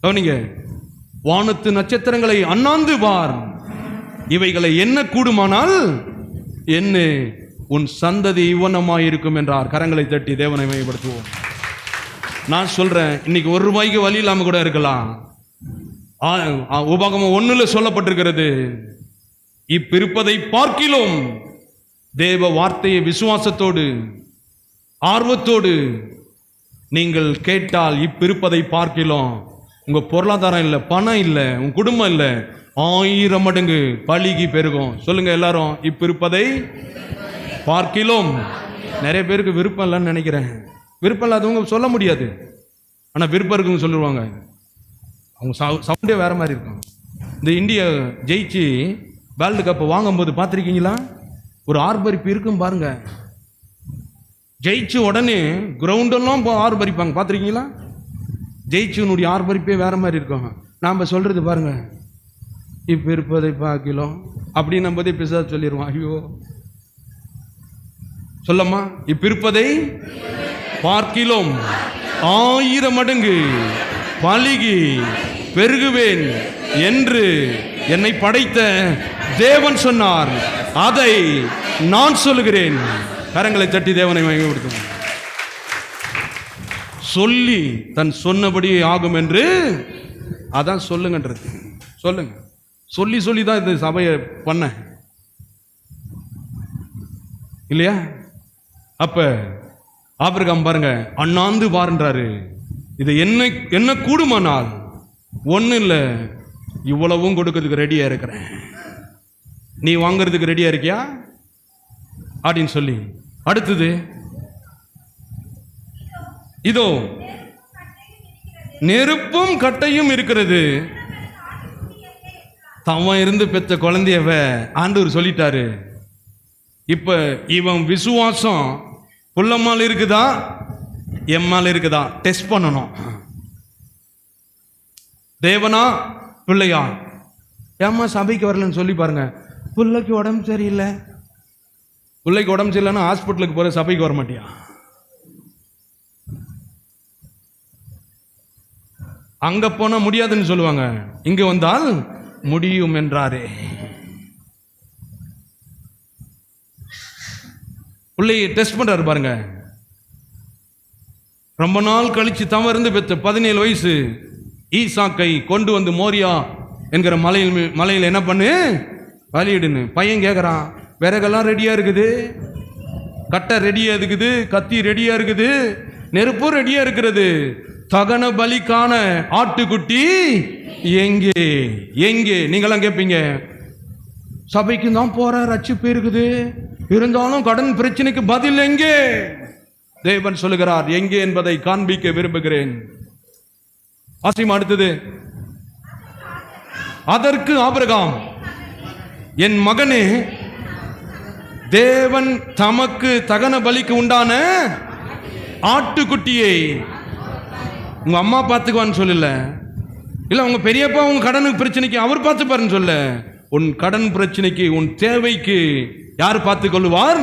கவனிங்க, வானத்து நட்சத்திரங்களை அண்ணாந்து பார், இவைகளை என்ன கூடுமானால் என்ன, உன் சந்ததி இவ்வனமாயிருக்கும் என்றார். கரங்களை தட்டி தேவனை மையப்படுத்துவோம். நான் சொல்றேன், இன்னைக்கு ₹1 வழி இல்லாம கூட இருக்கலாம். உபாகமம் 1 சொல்லப்பட்டிருக்கிறது, இப்பிருப்பதை பார்க்கிலும் தேவ வார்த்தையை விசுவாசத்தோடு ஆர்வத்தோடு நீங்கள் கேட்டால் இப்பிருப்பதை பார்க்கிலும், உங்க பொருளாதாரம் இல்லை, பணம் இல்லை, உங்க குடும்பம் இல்லை, 1000 மடங்கு பலிகி பெருகும். சொல்லுங்க எல்லாரும், இப்பிருப்பதை பார்க்கிலும். நிறைய பேருக்கு விருப்பம் இல்லைன்னு நினைக்கிறேன். விருப்பம் இல்லாதவங்க சொல்ல முடியாது, ஆனா விருப்பம் இருக்குன்னு சொல்லுவாங்க. அவங்க சவுண்டே வேற மாதிரி இருக்கும். இந்த இந்தியா ஜெயிச்சு வேர்ல்டு கப் வாங்கும்போது பார்த்துருக்கீங்களா? ஒரு ஆர்ப்பரிப்பு இருக்கும் பாருங்க. ஜெயிச்சு உடனே கிரவுண்டெல்லாம் ஆர்ப்பரிப்பாங்க, பார்த்துருக்கீங்களா? ஜெயிச்சுனுடைய ஆர்ப்பரிப்பே வேற மாதிரி இருக்கும். நாம் சொல்றது பாருங்க, இப்போ இருப்பதை பார்க்கலாம் அப்படின்னு நம்ம பிசாசு சொல்லிடுவோம். ஐயோ சொல்லம்மா, இப்போ இருப்பதை பார்க்கிலும் 1000 மடங்கு பலிகி பெருகுவேன் என்று என்னை படைத்த தேவன் சொன்னார், அதை நான் சொல்லுகிறேன். கரங்களை தட்டி தேவனை மகிமைப்படுத்தும். சொல்லி தன் சொன்னபடி ஆகும் என்று, அதான் சொல்லுங்கன்றது. சொல்லுங்க, சொல்லி சொல்லி தான் இந்த சபையை பண்ண இல்லையா? அப்ப ஆபிரகாம் பாருங்க, அண்ணாந்து பாருன்றாரு, இது என்ன கூடுமானால் ஒன்றும் இல்லை, இவ்வளவும் கொடுக்கறதுக்கு ரெடியா இருக்கிறேன், நீ வாங்கிறதுக்கு ரெடியா இருக்கியா அப்படின்னு சொல்லி. அடுத்தது, இதோ நெருப்பும் கட்டையும் இருக்கிறது. தவன் இருந்து பெற்ற குழந்தையவ ஆண்டவர் சொல்லிட்டாரு. இப்ப இவன் விசுவாசம் புள்ளம்மால் இருக்குதா எம்மால் இருக்குதா டெஸ்ட் பண்ணணும். தேவனா பிள்ளையா? ஏம்மா சபைக்கு வரலன்னு சொல்லி பாருங்க. பிள்ளைக்கு உடம்பு சரியில்லை, பிள்ளைக்கு உடம்பு சரியில்லைன்னா ஹாஸ்பிட்டலுக்கு போற, சபைக்கு வர மாட்டியா? அங்க போனா முடியாதுன்னு சொல்லுவாங்க, இங்க வந்தால் முடியும் என்றாரே. பிள்ளையை டெஸ்ட் பண்றாரு பாருங்க. ரொம்ப நாள் கழிச்சு தவ இருந்து பெற்ற 17 வயசு ஈசாக்கை கொண்டு வந்து மோரியா என்கிற மலையில் என்ன பண்ணு, வழியிடுன்னு. பையன் கேட்குறான், விறகெல்லாம் ரெடியா இருக்குது, கட்டை ரெடியா இருக்குது, கத்தி ரெடியா இருக்குது, நெருப்பு ரெடியா இருக்கிறது, தகன பலிக்கான ஆட்டுக்குட்டி எங்கே எங்கே? நீங்களாம் கேட்பீங்க, சபைக்கு தான் போற, ரட்சிப்பு இருக்குது, இருந்தாலும் கடன் பிரச்சனைக்கு பதில் எங்கே? தேவன் சொல்லுகிறார், எங்கே என்பதை காண்பிக்க விரும்புகிறேன். ஆசிமா அடுத்தது, அதற்கு ஆபிரகாம், என் மகனே, தேவன் தமக்கு தகன பலிக்கு உண்டான ஆட்டுக்குட்டியை உங்க அம்மா பார்த்துக்குவான்னு சொல்லல, இல்ல உங்க பெரியப்பா உங்க கடனுக்கு பிரச்சனைக்கு அவர் பார்த்துப்பாருன்னு சொல்ல. உன் கடன் பிரச்சனைக்கு, உன் தேவைக்கு யார் பார்த்துக் கொள்வார்?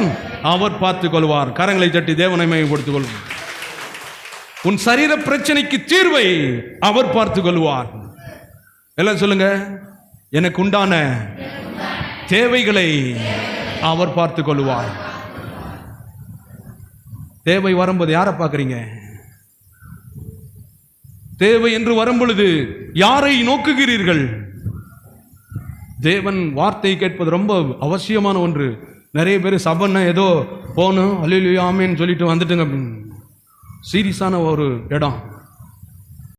அவர் பார்த்துக் கொள்வார். கரங்களை தட்டி தேவனை மையப்படுத்திக் கொள்வார். உன் சரீர பிரச்சனைக்கு தீர்வை அவர் பார்த்துக் கொள்வார். எல்லாம் சொல்லுங்க, எனக்கு உண்டான தேவைகளை அவர் பார்த்துக் கொள்வார். தேவை வரும்போது யாரை பார்க்கறீங்க? தேவை என்று வரும்பொழுது யாரை நோக்குகிறீர்கள்? தேவன் வார்த்தை கேட்பது ரொம்ப அவசியமான ஒன்று. நிறைய பேர் சபைன்னா ஏதோ போகணும், அல்லேலூயா ஆமென் சொல்லிட்டு வந்துட்டுங்க, சீரியஸான ஒரு இடம்.